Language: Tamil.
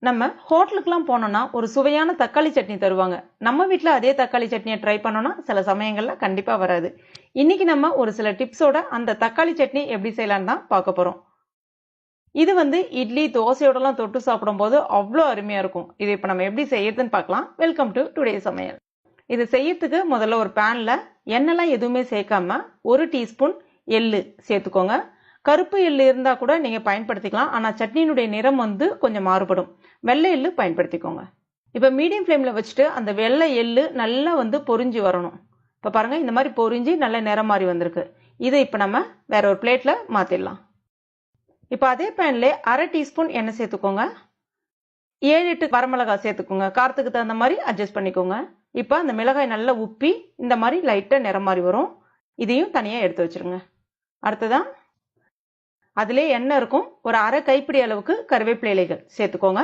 நம்ம ஹோட்டலுக்குலாம் போனோம்னா ஒரு சுவையான தக்காளி சட்னி தருவாங்க. நம்ம வீட்டில் அதே தக்காளி சட்னியை ட்ரை பண்ணோம்னா சில சமயங்கள்ல கண்டிப்பாக வராது. இன்னைக்கு நம்ம ஒரு சில டிப்ஸோட அந்த தக்காளி சட்னி எப்படி செய்யலான்னு தான் பார்க்க போகிறோம். இது இட்லி தோசையோடலாம் தொட்டு சாப்பிடும்போது அவ்வளோ அருமையாக இருக்கும். இது இப்போ நம்ம எப்படி செய்யறதுன்னு பார்க்கலாம். வெல்கம் டு டுடே சமையல். இது செய்யறதுக்கு முதல்ல ஒரு பேனில் எண்ணெய்லாம் எதுவுமே சேர்க்காம 1 டீஸ்பூன் எள்ளு சேர்த்துக்கோங்க. கருப்பு எள்ளு இருந்தால் கூட நீங்கள் பயன்படுத்திக்கலாம். ஆனால் சட்னியினுடைய நிறம் கொஞ்சம் மாறுபடும். வெள்ளை எள்ளு பயன்படுத்திக்கோங்க. இப்போ மீடியம் ஃப்ளேமில் வச்சுட்டு அந்த வெள்ளை எள்ளு நல்லா பொரிஞ்சு வரணும். இப்போ பாருங்கள், இந்த மாதிரி பொரிஞ்சு நல்ல நிறம் மாறி வந்திருக்கு. இதை இப்போ நம்ம வேற ஒரு பிளேட்டில் மாற்றிடலாம். இப்போ அதே பேன்ல 1/2 டீஸ்பூன் எண்ணெய் சேர்த்துக்கோங்க. 7-8 வரமிளகாய் சேர்த்துக்கோங்க. காரத்துக்கு தகுந்த மாதிரி அட்ஜஸ்ட் பண்ணிக்கோங்க. இப்போ அந்த மிளகாய் நல்லா உப்பி இந்த மாதிரி லைட்டாக நிறம் மாறி வரும். இதையும் தனியாக எடுத்து வச்சிருங்க. அடுத்ததான் அதிலே எண்ணெய் இருக்கும். ஒரு 1/2 கைப்பிடி அளவுக்கு கருவேப்பிலை இலைகள் சேர்த்துக்கோங்க.